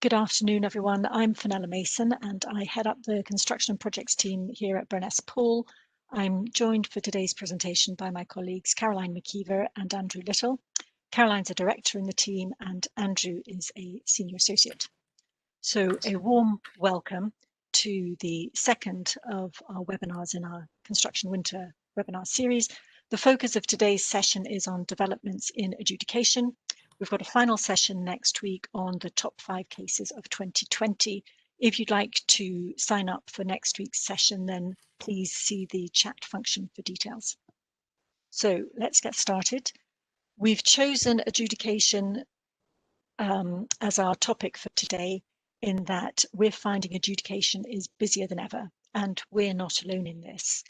Good afternoon, everyone. I'm Fenella Mason, and I head up the construction and projects team here at Burness Paul. I'm joined for today's presentation by my colleagues Caroline McKeever and Andrew Little. Caroline's a director in the team, and Andrew is a senior associate. So a warm welcome to the second of our webinars in our Construction Winter webinar series. The focus of today's session is on developments in adjudication. We've got a final session next week on the top 5 cases of 2020. If you'd like to sign up for next week's session, then please see the chat function for details. So let's get started. We've chosen adjudication as our topic for today, in that we're finding adjudication is busier than ever, and we're not alone in this.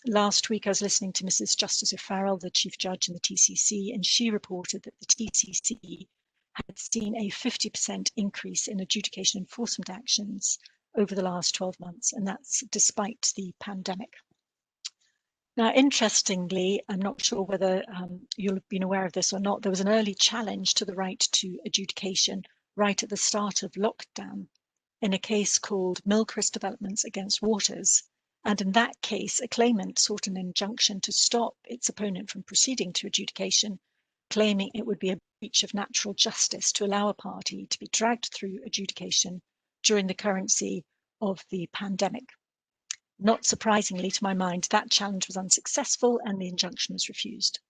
Last week, I was listening to Mrs. Justice O'Farrell, the Chief Judge in the TCC, and she reported that the TCC had seen a 50% increase in adjudication enforcement actions over the last 12 months, and that's despite the pandemic. Now, interestingly, I'm not sure whether you'll have been aware of this or not, there was an early challenge to the right to adjudication right at the start of lockdown in a case called Millcrest Developments against Waters. And in that case, a claimant sought an injunction to stop its opponent from proceeding to adjudication, claiming it would be a breach of natural justice to allow a party to be dragged through adjudication during the currency of the pandemic. Not surprisingly, to my mind, that challenge was unsuccessful and the injunction was refused.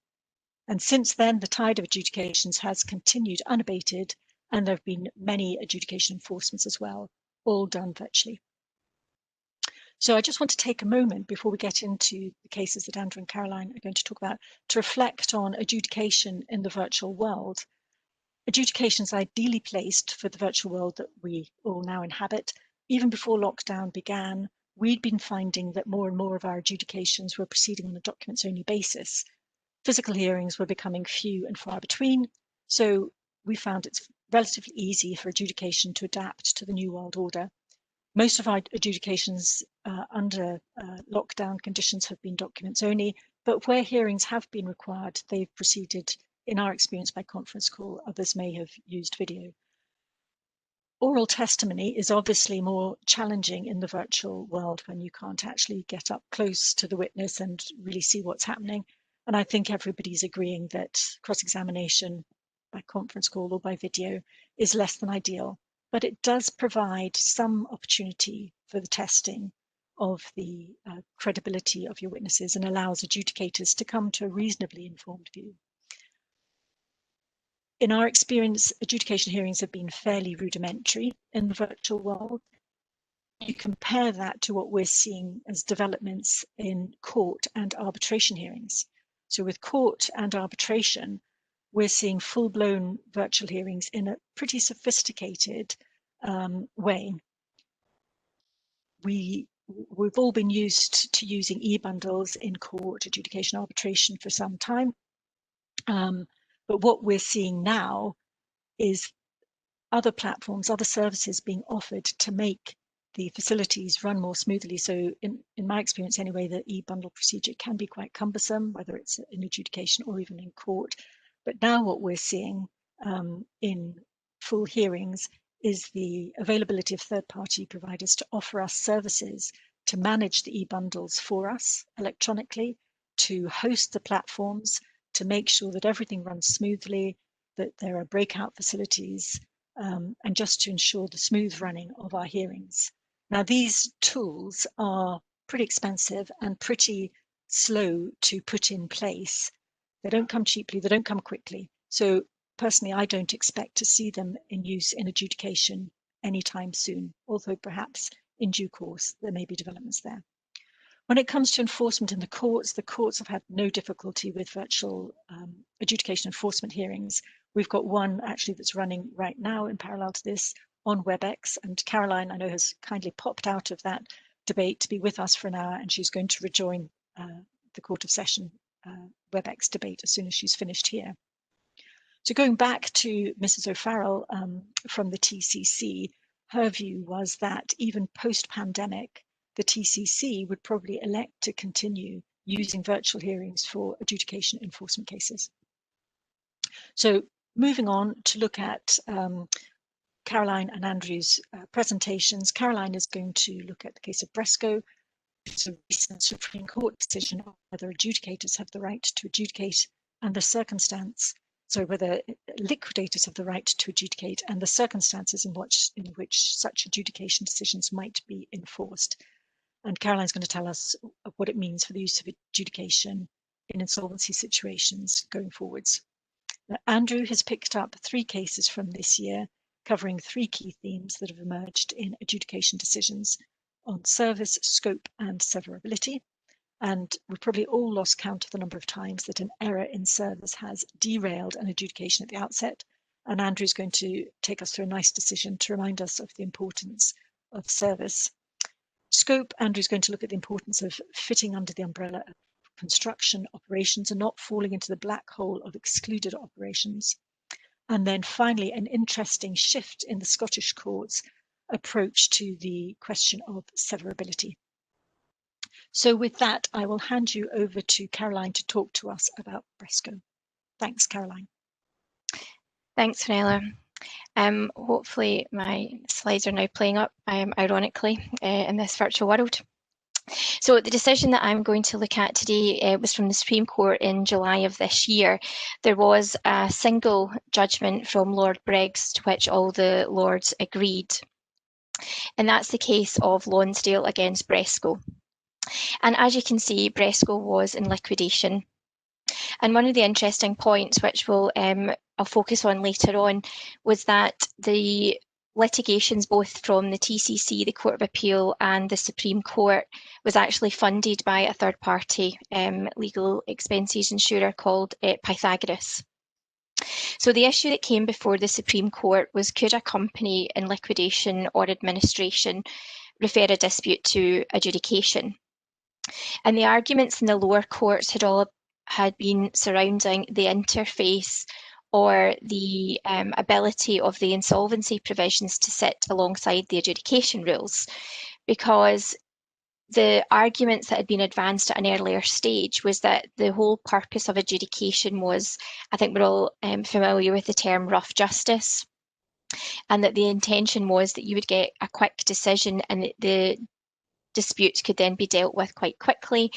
And since then, the tide of adjudications has continued unabated, and there have been many adjudication enforcements as well, all done virtually. So I just want to take a moment before we get into the cases that Andrew and Caroline are going to talk about to reflect on adjudication in the virtual world. Adjudication is ideally placed for the virtual world that we all now inhabit. Even before lockdown began, we'd been finding that more and more of our adjudications were proceeding on a documents-only basis. Physical hearings were becoming few and far between, so we found it's relatively easy for adjudication to adapt to the new world order. Most of our adjudications under lockdown conditions have been documents only, but where hearings have been required, they've proceeded, in our experience, by conference call. Others may have used video. Oral testimony is obviously more challenging in the virtual world when you can't actually get up close to the witness and really see what's happening. And I think everybody's agreeing that cross-examination by conference call or by video is less than ideal. But it does provide some opportunity for the testing of the credibility of your witnesses and allows adjudicators to come to a reasonably informed view. In our experience, adjudication hearings have been fairly rudimentary in the virtual world. You compare that to what we're seeing as developments in court and arbitration hearings. So with court and arbitration, we're seeing full-blown virtual hearings in a pretty sophisticated way. We've all been used to using e-bundles in court, adjudication, arbitration for some time. But what we're seeing now is other platforms, other services being offered to make the facilities run more smoothly. So in my experience anyway, the e-bundle procedure can be quite cumbersome, whether it's in adjudication or even in court. But now what we're seeing in full hearings is the availability of third-party providers to offer us services to manage the e-bundles for us electronically, to host the platforms, to make sure that everything runs smoothly, that there are breakout facilities, and just to ensure the smooth running of our hearings. Now, these tools are pretty expensive and pretty slow to put in place. They don't come cheaply, they don't come quickly. So personally, I don't expect to see them in use in adjudication anytime soon, although perhaps in due course there may be developments there. When it comes to enforcement in the courts have had no difficulty with virtual adjudication enforcement hearings. We've got one actually that's running right now in parallel to this on WebEx, and Caroline, I know, has kindly popped out of that debate to be with us for an hour, and she's going to rejoin the Court of Session WebEx debate as soon as she's finished here. So going back to Mrs. O'Farrell from the TCC, her view was that even post-pandemic, the TCC would probably elect to continue using virtual hearings for adjudication enforcement cases. So moving on to look at Caroline and Andrew's presentations. Caroline is going to look at the case of Bresco. It's a recent Supreme Court decision on whether adjudicators have the right to adjudicate and the circumstance, so whether liquidators have the right to adjudicate and the circumstances in which such adjudication decisions might be enforced. And Caroline's going to tell us what it means for the use of adjudication in insolvency situations going forwards. Andrew has picked up 3 cases from this year, covering 3 key themes that have emerged in adjudication decisions on service, scope, and severability. And we've probably all lost count of the number of times that an error in service has derailed an adjudication at the outset. And Andrew's going to take us through a nice decision to remind us of the importance of service. Scope, Andrew's going to look at the importance of fitting under the umbrella of construction operations and not falling into the black hole of excluded operations. And then finally, an interesting shift in the Scottish courts approach to the question of severability. So with that, I will hand you over to Caroline to talk to us about Bresco. Thanks, Caroline. Thanks, Fenella. Hopefully my slides are now playing up, ironically, in this virtual world. So the decision that I'm going to look at today was from the Supreme Court in July of this year. There was a single judgment from Lord Briggs to which all the lords agreed. And that's the case of Lonsdale against Bresco. And as you can see, Bresco was in liquidation. And one of the interesting points, which I'll focus on later on, was that the litigations both from the TCC, the Court of Appeal, and the Supreme Court was actually funded by a third-party legal expenses insurer called Pythagoras. So the issue that came before the Supreme Court was, could a company in liquidation or administration refer a dispute to adjudication? And the arguments in the lower courts had been surrounding the interface or the ability of the insolvency provisions to sit alongside the adjudication rules, because the arguments that had been advanced at an earlier stage was that the whole purpose of adjudication was, I think we're all familiar with the term rough justice, and that the intention was that you would get a quick decision and that the disputes could then be dealt with quite quickly,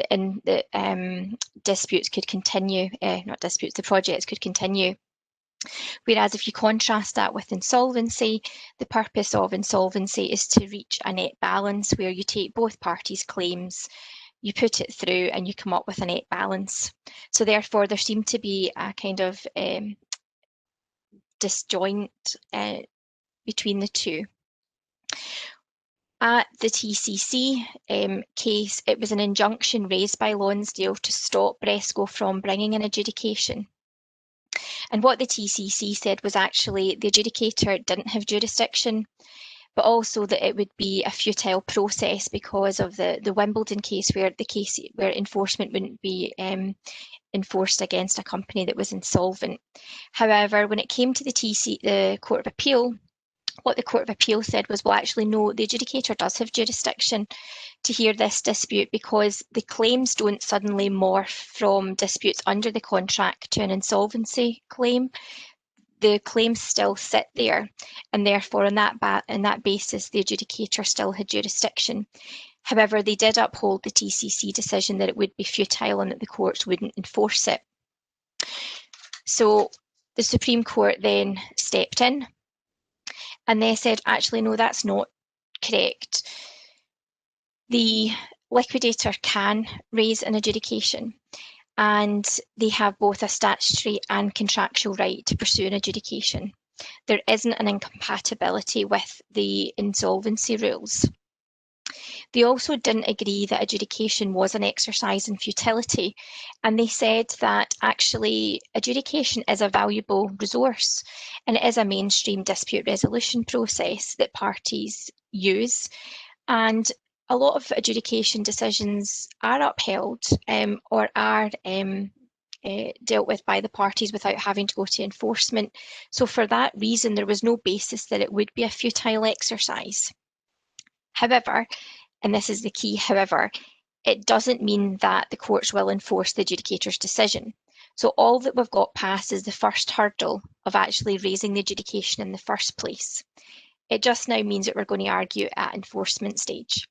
and the disputes could continue, the projects could continue. Whereas if you contrast that with insolvency, the purpose of insolvency is to reach a net balance where you take both parties' claims, you put it through and you come up with a net balance. So therefore there seemed to be a kind of disjoint between the two. At the TCC case, it was an injunction raised by Lonsdale to stop Bresco from bringing an adjudication. And what the TCC said was actually the adjudicator didn't have jurisdiction, but also that it would be a futile process because of the Wimbledon case where enforcement wouldn't be enforced against a company that was insolvent. However, when it came to the Court of Appeal, what the Court of Appeal said was, well, actually, no, the adjudicator does have jurisdiction to hear this dispute because the claims don't suddenly morph from disputes under the contract to an insolvency claim. The claims still sit there, and therefore on that basis, the adjudicator still had jurisdiction. However, they did uphold the TCC decision that it would be futile and that the courts wouldn't enforce it. So the Supreme Court then stepped in, and they said, actually, no, that's not correct. The liquidator can raise an adjudication, and they have both a statutory and contractual right to pursue an adjudication. There isn't an incompatibility with the insolvency rules. They also didn't agree that adjudication was an exercise in futility, and they said that actually adjudication is a valuable resource and it is a mainstream dispute resolution process that parties use, and a lot of adjudication decisions are upheld or are dealt with by the parties without having to go to enforcement. So for that reason, there was no basis that it would be a futile exercise. However, and this is the key, however, it doesn't mean that the courts will enforce the adjudicator's decision. So all that we've got past is the first hurdle of actually raising the adjudication in the first place. It just now means that we're going to argue at enforcement stage.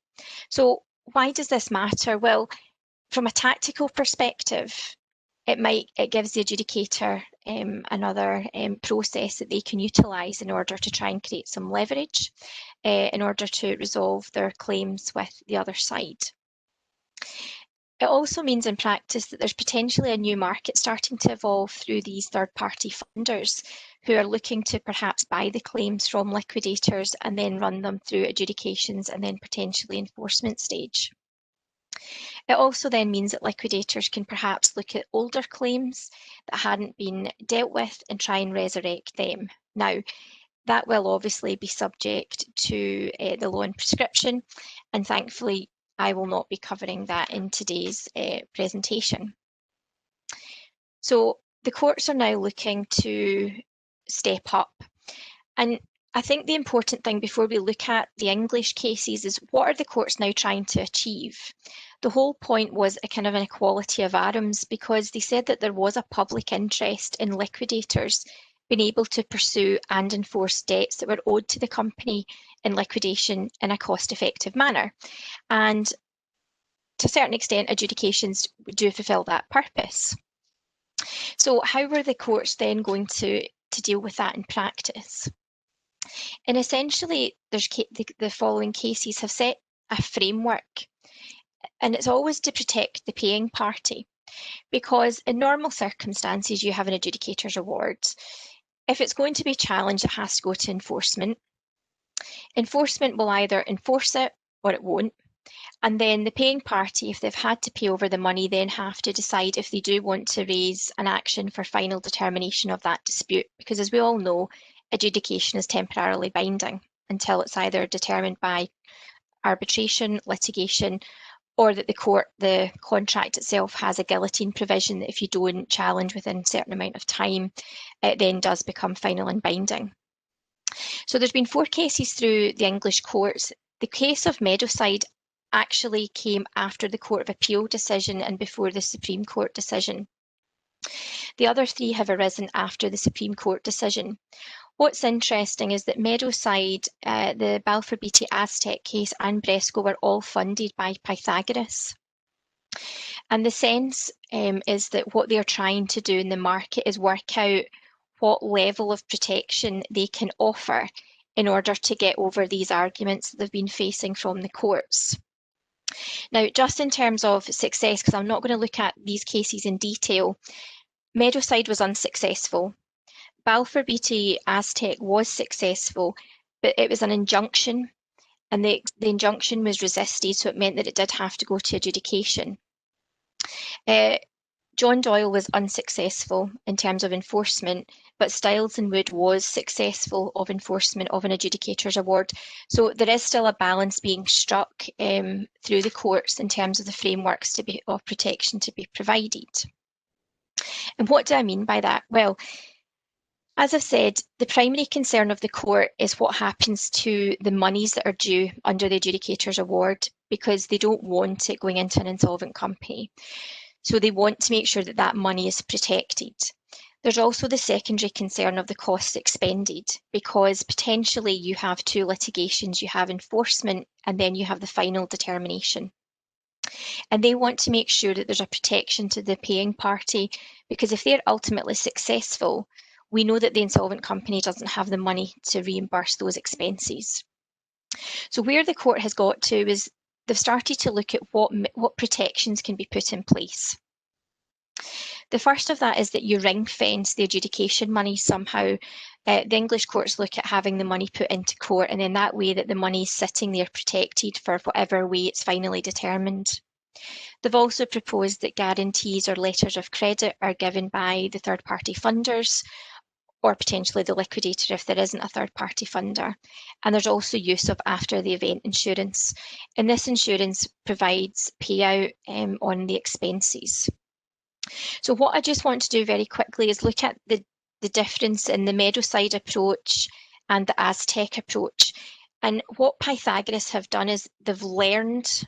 So why does this matter? Well, from a tactical perspective, it gives the adjudicator another process that they can utilise in order to try and create some leverage in order to resolve their claims with the other side. It also means in practice that there's potentially a new market starting to evolve through these third-party funders who are looking to perhaps buy the claims from liquidators and then run them through adjudications and then potentially enforcement stage. It also then means that liquidators can perhaps look at older claims that hadn't been dealt with and try and resurrect them. Now, that will obviously be subject to the law and prescription, and thankfully I will not be covering that in today's presentation. So the courts are now looking to step up, and I think the important thing before we look at the English cases is what are the courts now trying to achieve? The whole point was a kind of an equality of arms, because they said that there was a public interest in liquidators being able to pursue and enforce debts that were owed to the company in liquidation in a cost-effective manner. And to a certain extent, adjudications do fulfil that purpose. So how were the courts then going to deal with that in practice? And essentially, the following cases have set a framework, and it's always to protect the paying party, because in normal circumstances you have an adjudicator's award. If it's going to be challenged, it has to go to enforcement. Enforcement will either enforce it or it won't. And then the paying party, if they've had to pay over the money, then have to decide if they do want to raise an action for final determination of that dispute. Because as we all know, adjudication is temporarily binding until it's either determined by arbitration, litigation, or that the contract itself has a guillotine provision that if you don't challenge within a certain amount of time, it then does become final and binding. So there's been 4 cases through the English courts. The case of Meadowside actually came after the Court of Appeal decision and before the Supreme Court decision. The other 3 have arisen after the Supreme Court decision. What's interesting is that Meadowside, the Balfour Beatty Aztec case and Bresco were all funded by Pythagoras. And the sense is that what they're trying to do in the market is work out what level of protection they can offer in order to get over these arguments that they've been facing from the courts. Now, just in terms of success, because I'm not going to look at these cases in detail, Meadowside was unsuccessful. Balfour Beatty Aztec was successful, but it was an injunction, and the injunction was resisted, so it meant that it did have to go to adjudication. John Doyle was unsuccessful in terms of enforcement, but Stiles and Wood was successful of enforcement of an adjudicator's award. So there is still a balance being struck through the courts in terms of the frameworks of protection to be provided. And what do I mean by that? Well, as I've said, the primary concern of the court is what happens to the monies that are due under the adjudicator's award, because they don't want it going into an insolvent company. So they want to make sure that that money is protected. There's also the secondary concern of the costs expended, because potentially you have 2 litigations, you have enforcement and then you have the final determination. And they want to make sure that there's a protection to the paying party, because if they're ultimately successful, we know that the insolvent company doesn't have the money to reimburse those expenses. So where the court has got to is they've started to look at what protections can be put in place. The first of that is that you ring fence the adjudication money somehow. The English courts look at having the money put into court, and then that way that the money is sitting there protected for whatever way it's finally determined. They've also proposed that guarantees or letters of credit are given by the third-party funders, or potentially the liquidator if there isn't a third-party funder. And there's also use of after-the-event insurance. And this insurance provides payout on the expenses. So what I just want to do very quickly is look at the difference in the Meadowside approach and the Aztec approach. And what Pythagoras have done is they've learned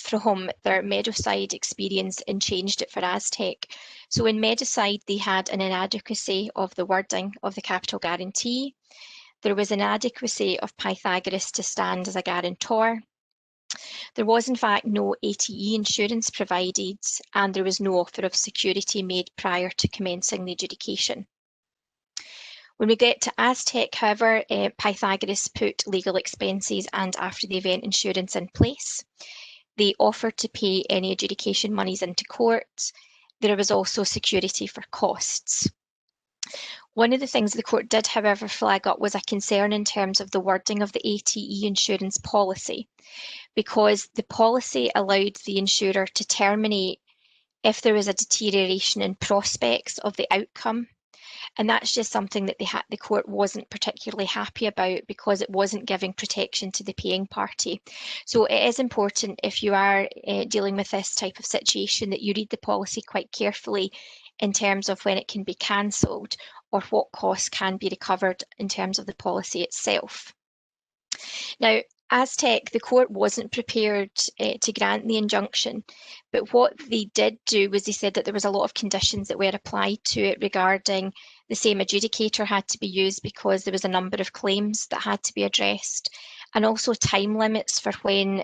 from their Medicide experience and changed it for Aztec. So in Medicide, they had an inadequacy of the wording of the capital guarantee. There was inadequacy of Pythagoras to stand as a guarantor. There was in fact no ATE insurance provided, and there was no offer of security made prior to commencing the adjudication. When we get to Aztec, however, Pythagoras put legal expenses and after the event insurance in place. They offered to pay any adjudication monies into court. There was also security for costs. One of the things the court did, however, flag up was a concern in terms of the wording of the ATE insurance policy, because the policy allowed the insurer to terminate if there was a deterioration in prospects of the outcome. And that's just something that the court wasn't particularly happy about, because it wasn't giving protection to the paying party. So it is important, if you are dealing with this type of situation, that you read the policy quite carefully in terms of when it can be cancelled or what costs can be recovered in terms of the policy itself. Now, Aztec, the court wasn't prepared to grant the injunction, but what they did do was they said that there was a lot of conditions that were applied to it regarding the same adjudicator had to be used because there was a number of claims that had to be addressed, and also time limits for when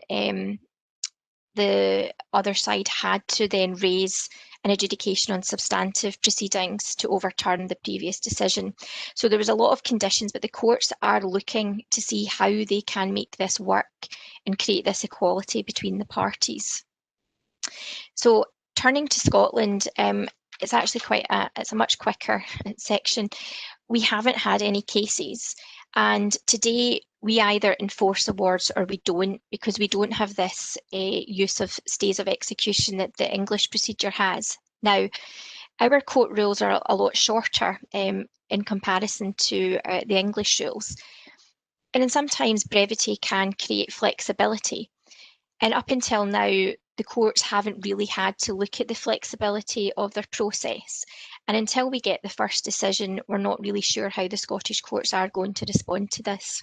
the other side had to then raise an adjudication on substantive proceedings to overturn the previous decision. So there was a lot of conditions, but the courts are looking to see how they can make this work and create this equality between the parties. So turning to Scotland, it's actually it's a much quicker section. We haven't had any cases, and today we either enforce awards or we don't, because we don't have this use of stays of execution that the English procedure has. Now, our court rules are a lot shorter in comparison to the English rules. And then sometimes brevity can create flexibility. And up until now, the courts haven't really had to look at the flexibility of their process. And until we get the first decision, we're not really sure how the Scottish courts are going to respond to this.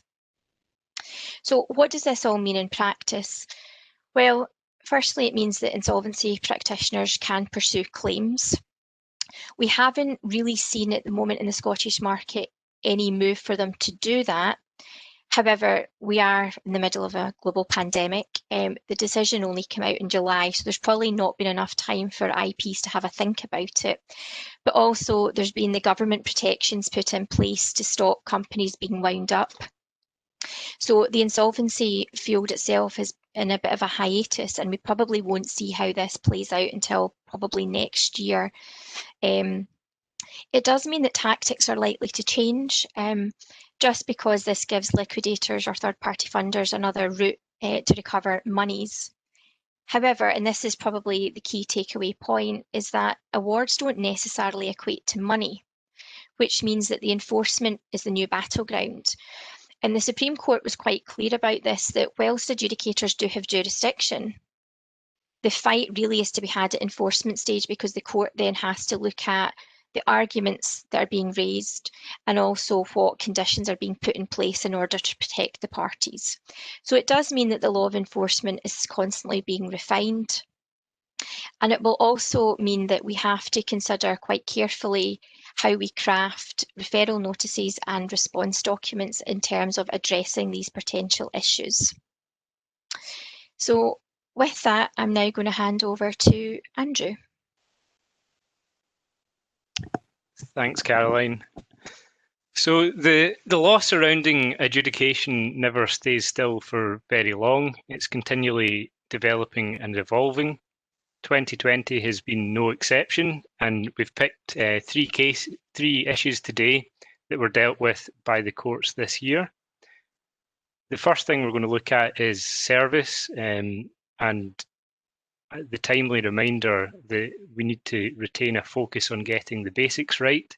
So what does this all mean in practice? Well, firstly, it means that insolvency practitioners can pursue claims. We haven't really seen at the moment in the Scottish market any move for them to do that. However, we are in the middle of a global pandemic. The decision only came out in July, so there's probably not been enough time for IPs to have a think about it. But also there's been the government protections put in place to stop companies being wound up. So the insolvency field itself is in a bit of a hiatus, and we probably won't see how this plays out until probably next year. It does mean that tactics are likely to change, just because this gives liquidators or third-party funders another route to recover monies. However, and this is probably the key takeaway point, is that awards don't necessarily equate to money, which means that the enforcement is the new battleground. And the Supreme Court was quite clear about this, that whilst adjudicators do have jurisdiction, the fight really is to be had at enforcement stage, because the court then has to look at the arguments that are being raised and also what conditions are being put in place in order to protect the parties. So it does mean that the law of enforcement is constantly being refined. And it will also mean that we have to consider quite carefully how we craft referral notices and response documents in terms of addressing these potential issues. So with that, I'm now going to hand over to Andrew. Thanks, Caroline. So the law surrounding adjudication never stays still for very long. It's continually developing and evolving. 2020 has been no exception, and we've picked three issues today that were dealt with by the courts this year. The first thing we're going to look at is service, and the timely reminder that we need to retain a focus on getting the basics right.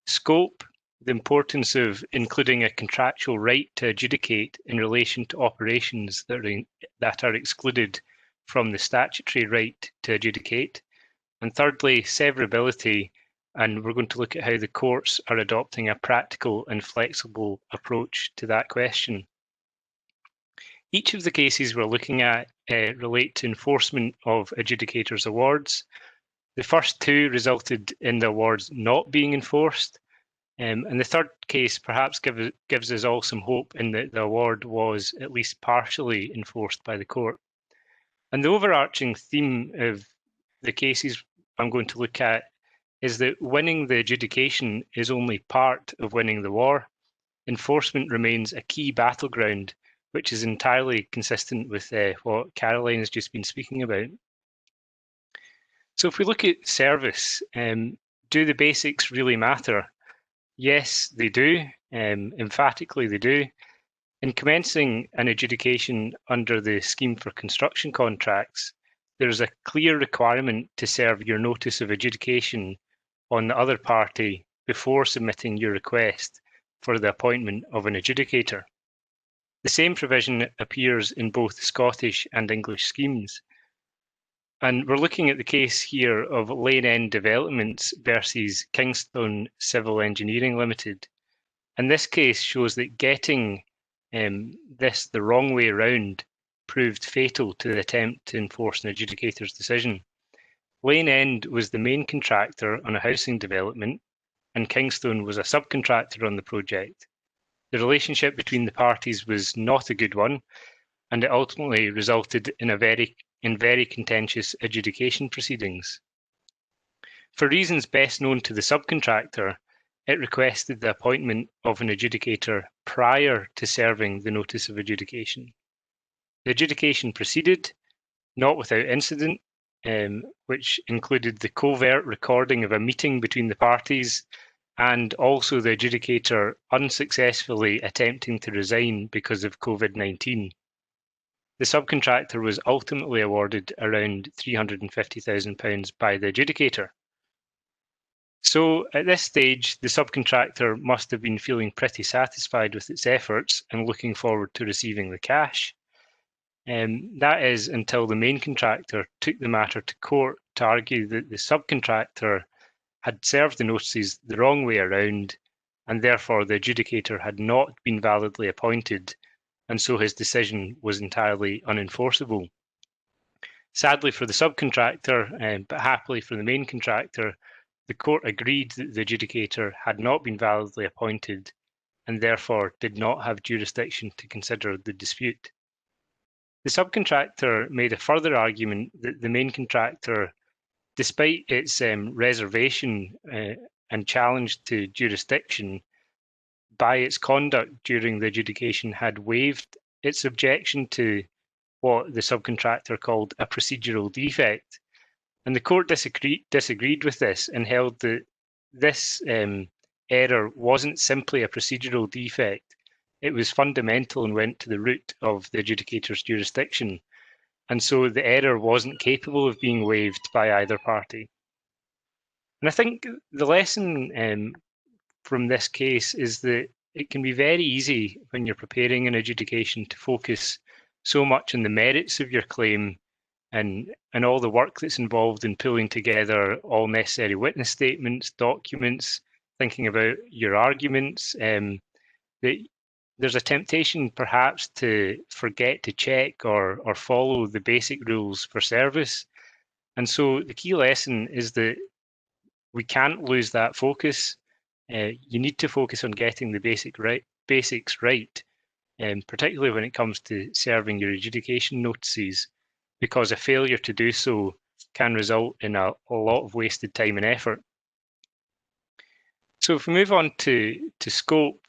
Scope, the importance of including a contractual right to adjudicate in relation to operations that are excluded from the statutory right to adjudicate. And thirdly, severability, and we're going to look at how the courts are adopting a practical and flexible approach to that question. Each of the cases we're looking at relate to enforcement of adjudicators' awards. The first two resulted in the awards not being enforced, and the third case perhaps gives us all some hope in that the award was at least partially enforced by the court. And the overarching theme of the cases I'm going to look at is that winning the adjudication is only part of winning the war. Enforcement remains a key battleground, which is entirely consistent with what Caroline has just been speaking about. So if we look at service, do the basics really matter? Yes, they do. Emphatically, they do. In commencing an adjudication under the scheme for construction contracts, there is a clear requirement to serve your notice of adjudication on the other party before submitting your request for the appointment of an adjudicator. The same provision appears in both Scottish and English schemes. And we're looking at the case here of Lane End Developments versus Kingstone Civil Engineering Limited. And this case shows that getting this the wrong way around proved fatal to the attempt to enforce an adjudicator's decision. Lane End was the main contractor on a housing development, and Kingstone was a subcontractor on the project. The relationship between the parties was not a good one, and it ultimately resulted in very contentious adjudication proceedings. For reasons best known to the subcontractor, it requested the appointment of an adjudicator prior to serving the notice of adjudication. The adjudication proceeded, not without incident, which included the covert recording of a meeting between the parties and also the adjudicator unsuccessfully attempting to resign because of COVID-19. The subcontractor was ultimately awarded around £350,000 by the adjudicator. So at this stage, the subcontractor must have been feeling pretty satisfied with its efforts and looking forward to receiving the cash. That is until the main contractor took the matter to court to argue that the subcontractor had served the notices the wrong way around, and therefore the adjudicator had not been validly appointed, and so his decision was entirely unenforceable. Sadly for the subcontractor, but happily for the main contractor, the court agreed that the adjudicator had not been validly appointed and therefore did not have jurisdiction to consider the dispute. The subcontractor made a further argument that the main contractor, despite its reservation and challenge to jurisdiction, by its conduct during the adjudication had waived its objection to what the subcontractor called a procedural defect. And the court disagreed with this and held that this error wasn't simply a procedural defect. It was fundamental and went to the root of the adjudicator's jurisdiction. And so the error wasn't capable of being waived by either party. And I think the lesson from this case is that it can be very easy when you're preparing an adjudication to focus so much on the merits of your claim and all the work that's involved in pulling together all necessary witness statements, documents, thinking about your arguments, that there's a temptation perhaps to forget to check or follow the basic rules for service. And so the key lesson is that we can't lose that focus. You need to focus on getting the basics right, particularly when it comes to serving your adjudication notices, because a failure to do so can result in a lot of wasted time and effort. So if we move on to scope,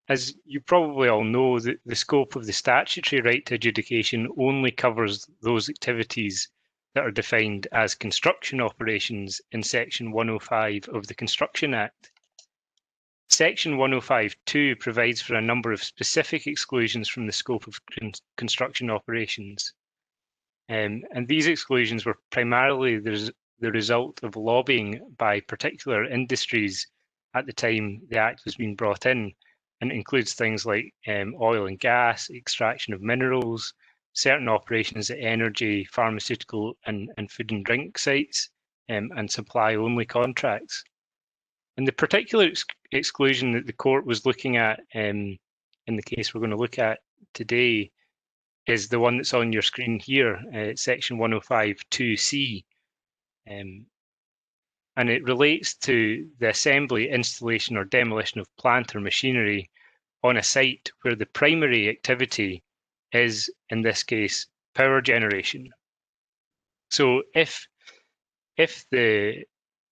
as you probably all know, the scope of the statutory right to adjudication only covers those activities that are defined as construction operations in Section 105 of the Construction Act. Section 105(2) provides for a number of specific exclusions from the scope of construction operations. And these exclusions were primarily the result of lobbying by particular industries at the time the Act was being brought in, and it includes things like oil and gas, extraction of minerals, certain operations at energy, pharmaceutical and food and drink sites, and supply-only contracts. And the particular exclusion that the court was looking at in the case we're going to look at today is the one that's on your screen here, section 105(2)(c), and it relates to the assembly, installation or demolition of plant or machinery on a site where the primary activity is, in this case, power generation. So if the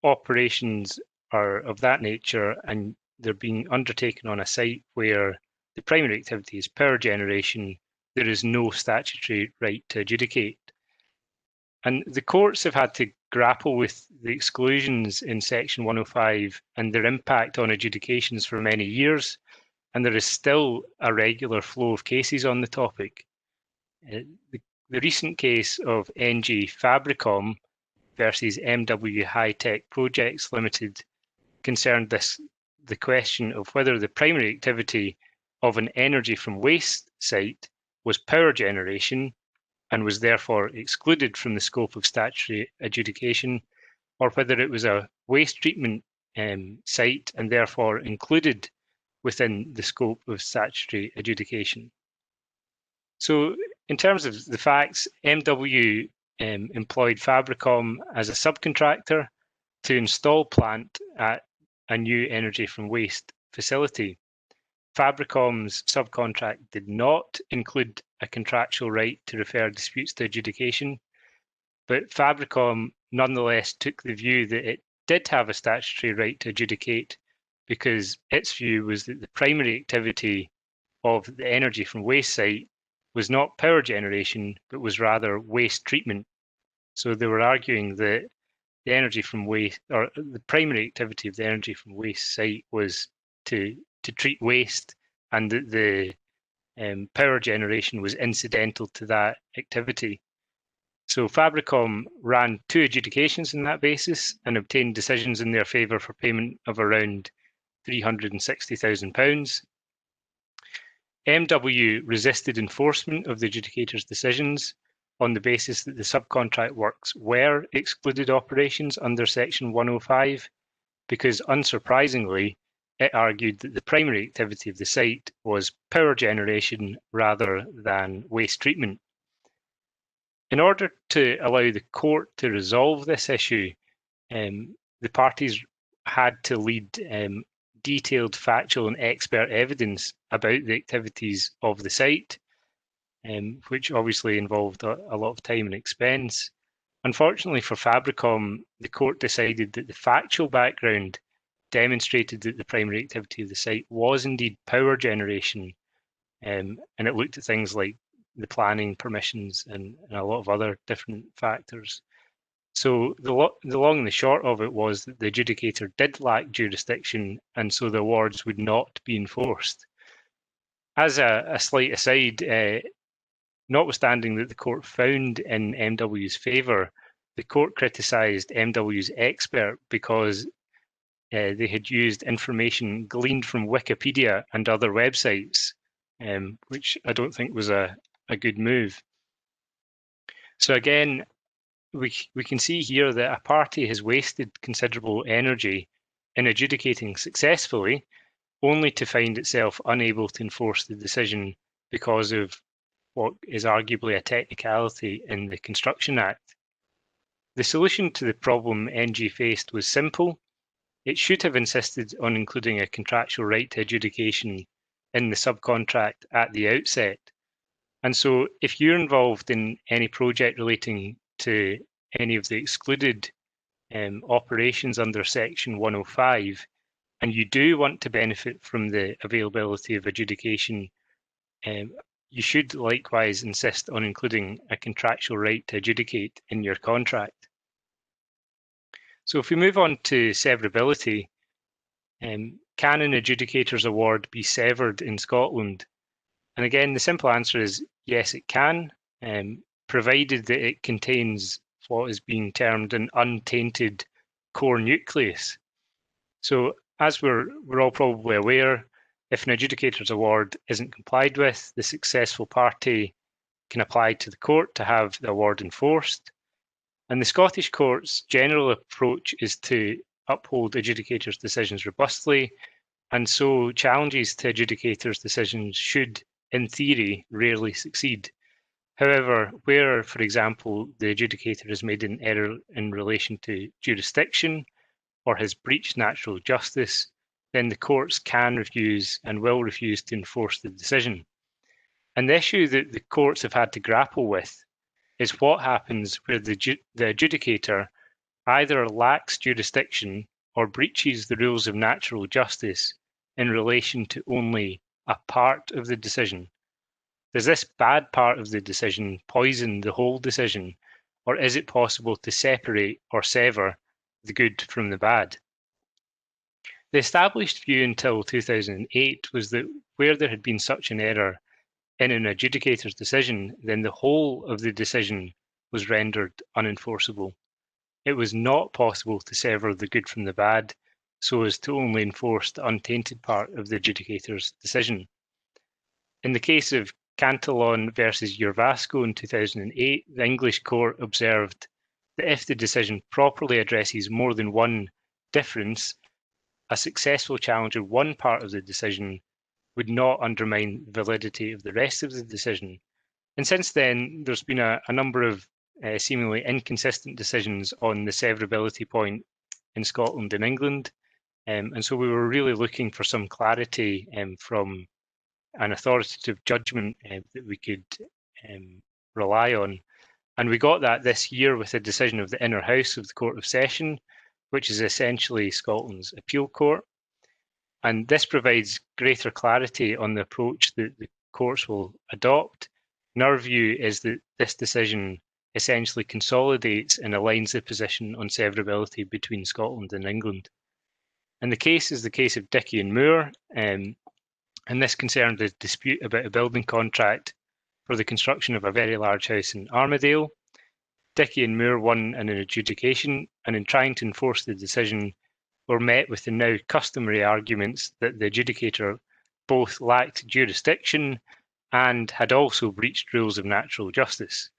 operations are of that nature and they're being undertaken on a site where the primary activity is power generation, there is no statutory right to adjudicate. And the courts have had to grapple with the exclusions in Section 105 and their impact on adjudications for many years, and there is still a regular flow of cases on the topic. The recent case of NG Fabricom versus MW High Tech Projects Limited concerned the question of whether the primary activity of an energy from waste site was power generation and was therefore excluded from the scope of statutory adjudication, or whether it was a waste treatment site and therefore included within the scope of statutory adjudication. So in terms of the facts, MW employed Fabricom as a subcontractor to install plant at a new energy from waste facility. Fabricom's subcontract did not include a contractual right to refer disputes to adjudication, but Fabricom nonetheless took the view that it did have a statutory right to adjudicate because its view was that the primary activity of the energy from waste site was not power generation, but was rather waste treatment. So they were arguing that the energy from waste, or the primary activity of the energy from waste site was to treat waste, and that the power generation was incidental to that activity. So Fabricom ran 2 adjudications on that basis and obtained decisions in their favour for payment of around £360,000. MW resisted enforcement of the adjudicator's decisions on the basis that the subcontract works were excluded operations under Section 105, because unsurprisingly, it argued that the primary activity of the site was power generation rather than waste treatment. In order to allow the court to resolve this issue, the parties had to lead detailed factual and expert evidence about the activities of the site, which obviously involved a lot of time and expense. Unfortunately for Fabricom, the court decided that the factual background demonstrated that the primary activity of the site was indeed power generation, and it looked at things like the planning permissions and a lot of other different factors. So the long and the short of it was that the adjudicator did lack jurisdiction, and so the awards would not be enforced. As a slight aside, notwithstanding that the court found in MW's favour, the court criticised MW's expert because they had used information gleaned from Wikipedia and other websites, which I don't think was a good move. So again, we can see here that a party has wasted considerable energy in adjudicating successfully, only to find itself unable to enforce the decision because of what is arguably a technicality in the Construction Act. The solution to the problem NG faced was simple. It should have insisted on including a contractual right to adjudication in the subcontract at the outset. And so if you're involved in any project relating to any of the excluded operations under Section 105, and you do want to benefit from the availability of adjudication, you should likewise insist on including a contractual right to adjudicate in your contract. So if we move on to severability, can an adjudicator's award be severed in Scotland? And again, the simple answer is yes, it can, provided that it contains what is being termed an untainted core nucleus. So as we're all probably aware, if an adjudicator's award isn't complied with, the successful party can apply to the court to have the award enforced. And the Scottish court's general approach is to uphold adjudicators' decisions robustly, and so challenges to adjudicators' decisions should in theory, rarely succeed. However, where, for example, the adjudicator has made an error in relation to jurisdiction or has breached natural justice, then the courts can refuse and will refuse to enforce the decision. And the issue that the courts have had to grapple with is what happens where the adjudicator either lacks jurisdiction or breaches the rules of natural justice in relation to only a part of the decision. Does this bad part of the decision poison the whole decision, or is it possible to separate or sever the good from the bad? The established view until 2008 was that where there had been such an error in an adjudicator's decision, then the whole of the decision was rendered unenforceable. It was not possible to sever the good from the bad so as to only enforce the untainted part of the adjudicator's decision. In the case of Cantillon versus Yervasco in 2008, the English court observed that if the decision properly addresses more than one difference, a successful challenge of one part of the decision would not undermine the validity of the rest of the decision. And since then, there's been a number of seemingly inconsistent decisions on the severability point in Scotland and England. And so we were really looking for some clarity from an authoritative judgment that we could rely on. And we got that this year with a decision of the Inner House of the Court of Session, which is essentially Scotland's appeal court. And this provides greater clarity on the approach that the courts will adopt. And our view is that this decision essentially consolidates and aligns the position on severability between Scotland and England. And the case is the case of Dickey and Moore, and this concerned a dispute about a building contract for the construction of a very large house in Armadale. Dickey and Moore won an adjudication, and in trying to enforce the decision, were met with the now customary arguments that the adjudicator both lacked jurisdiction and had also breached rules of natural justice.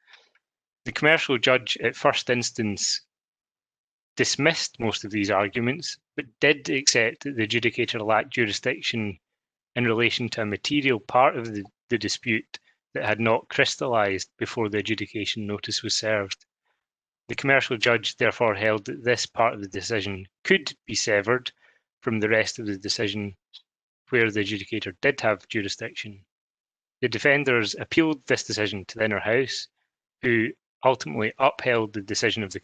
The commercial judge at first instance dismissed most of these arguments, but did accept that the adjudicator lacked jurisdiction in relation to a material part of the dispute that had not crystallised before the adjudication notice was served. The commercial judge therefore held that this part of the decision could be severed from the rest of the decision where the adjudicator did have jurisdiction. The defenders appealed this decision to the Inner House, who ultimately upheld the decision of the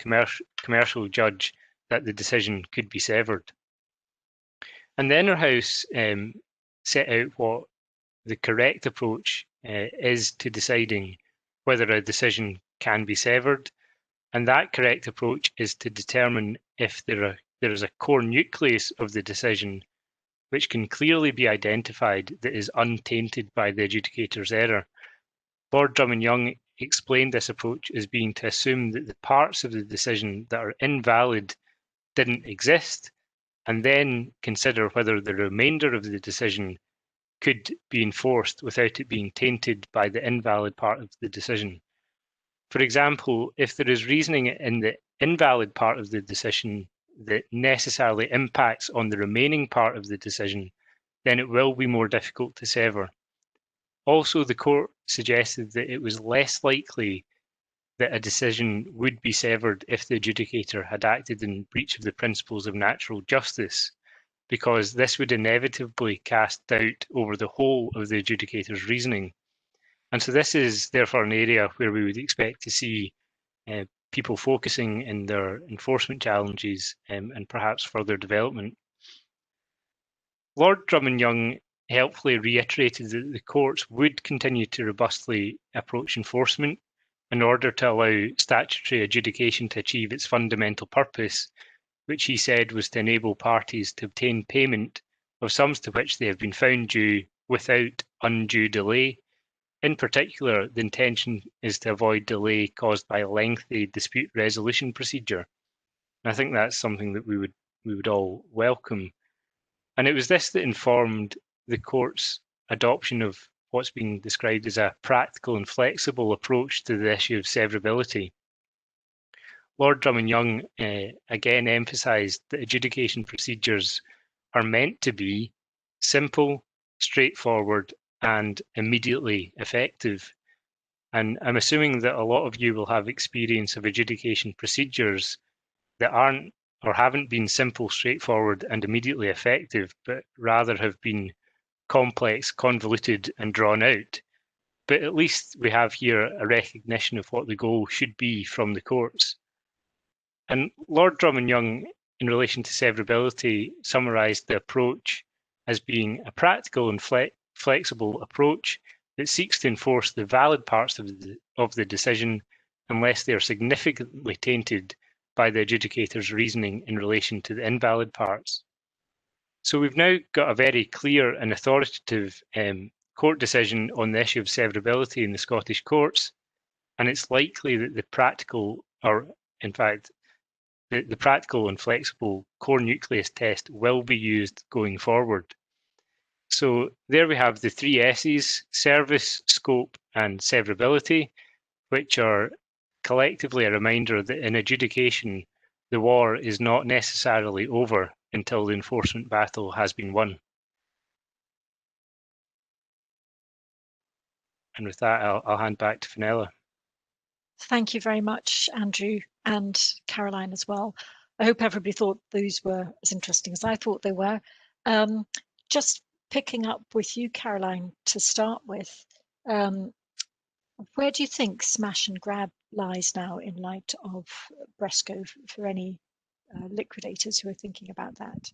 commercial judge that the decision could be severed. And the Inner House set out what the correct approach is to deciding whether a decision can be severed. And that correct approach is to determine if there is a core nucleus of the decision which can clearly be identified that is untainted by the adjudicator's error. Lord Drummond-Young explained this approach as being to assume that the parts of the decision that are invalid didn't exist, and then consider whether the remainder of the decision could be enforced without it being tainted by the invalid part of the decision. For example, if there is reasoning in the invalid part of the decision that necessarily impacts on the remaining part of the decision, then it will be more difficult to sever. Also, the court suggested that it was less likely that a decision would be severed if the adjudicator had acted in breach of the principles of natural justice, because this would inevitably cast doubt over the whole of the adjudicator's reasoning. And so this is therefore an area where we would expect to see people focusing in their enforcement challenges and perhaps further development. Lord Drummond-Young helpfully reiterated that the courts would continue to robustly approach enforcement in order to allow statutory adjudication to achieve its fundamental purpose, which he said was to enable parties to obtain payment of sums to which they have been found due without undue delay. In particular, the intention is to avoid delay caused by a lengthy dispute resolution procedure. And I think that's something that we would all welcome. And it was this that informed the court's adoption of what's being described as a practical and flexible approach to the issue of severability. Lord Drummond-Young again emphasised that adjudication procedures are meant to be simple, straightforward, and immediately effective. And I'm assuming that a lot of you will have experience of adjudication procedures that aren't or haven't been simple, straightforward, and immediately effective, but rather have been complex, convoluted, and drawn out. But at least we have here a recognition of what the goal should be from the courts. And Lord Drummond-Young, in relation to severability, summarised the approach as being a practical and flexible approach that seeks to enforce the valid parts of the decision unless they are significantly tainted by the adjudicator's reasoning in relation to the invalid parts. So we've now got a very clear and authoritative court decision on the issue of severability in the Scottish courts, and it's likely that the practical, or in fact, the practical and flexible core nucleus test will be used going forward. So there we have the three S's: service, scope, and severability, which are collectively a reminder that in adjudication, the war is not necessarily over until the enforcement battle has been won. And with that, I'll hand back to Fenella. Thank you very much, Andrew, and Caroline as well. I hope everybody thought those were as interesting as I thought they were. Just picking up with you, Caroline, to start with, where do you think smash and grab lies now in light of Bresco, for any liquidators who are thinking about that?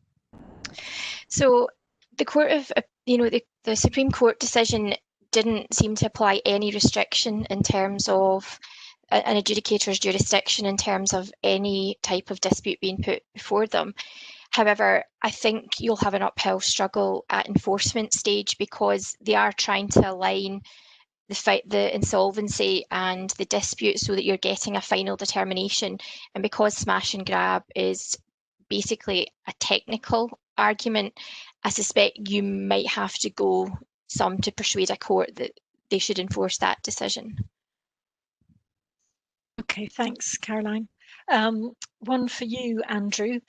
So the Court of, the Supreme Court decision didn't seem to apply any restriction in terms of an adjudicator's jurisdiction in terms of any type of dispute being put before them. However, I think you'll have an uphill struggle at enforcement stage because they are trying to align the insolvency and the dispute so that you're getting a final determination. And because smash and grab is basically a technical argument, I suspect you might have to go some to persuade a court that they should enforce that decision. Okay, thanks, Caroline. One for you, Andrew.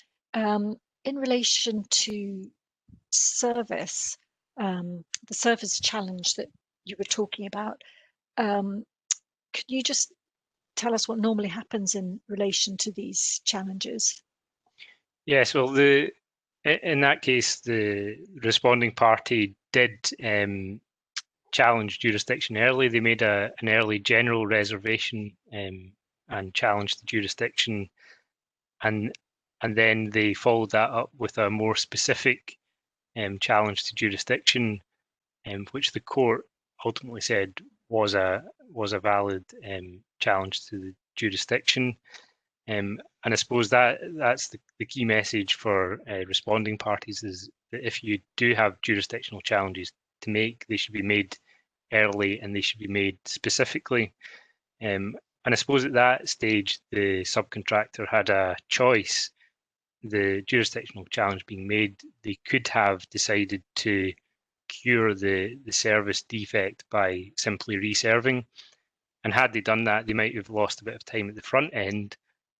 In relation to service, the service challenge that you were talking about, could you just tell us what normally happens in relation to these challenges? Yes, well, in that case, the responding party did challenge jurisdiction early. They made an early general reservation and challenged the jurisdiction, and then they followed that up with a more specific challenge to jurisdiction, which the court ultimately said was a valid challenge to the jurisdiction. And I suppose that's the key message for responding parties, is that if you do have jurisdictional challenges to make, they should be made early and they should be made specifically. And I suppose at that stage, the subcontractor had a choice. The jurisdictional challenge being made, they could have decided to cure the service defect by simply reserving. And had they done that, they might have lost a bit of time at the front end,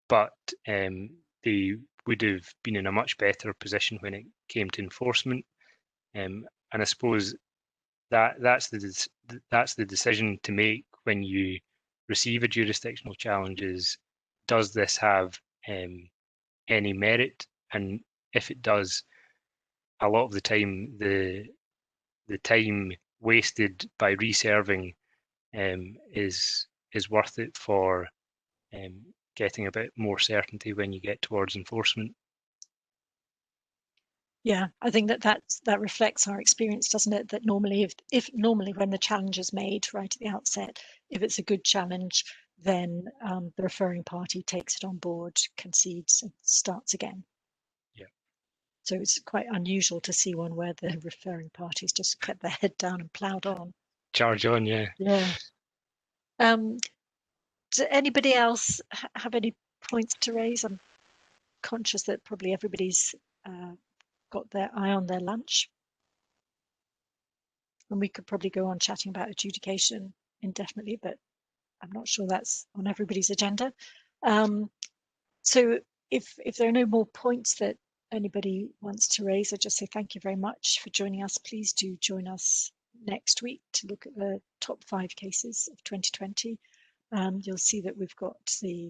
but they would have been in a much better position when it came to enforcement. And I suppose that's the decision to make when you receive a jurisdictional challenge: is, does this have any merit? And if it does, a lot of the time the time wasted by reserving is worth it for getting a bit more certainty when you get towards enforcement. Yeah, I think that reflects our experience, doesn't it? That normally, if normally when the challenge is made right at the outset, if it's a good challenge, then the referring party takes it on board, concedes, and starts again. Yeah. So it's quite unusual to see one where the referring parties just kept their head down and ploughed on. Charge on, yeah. Yeah. Does anybody else have any points to raise? I'm conscious that probably everybody's got their eye on their lunch, and we could probably go on chatting about adjudication indefinitely, but I'm not sure that's on everybody's agenda. So if there are no more points that anybody wants to raise, I just say thank you very much for joining us. Please do join us next week to look at the top 5 cases of 2020. You'll see that we've got the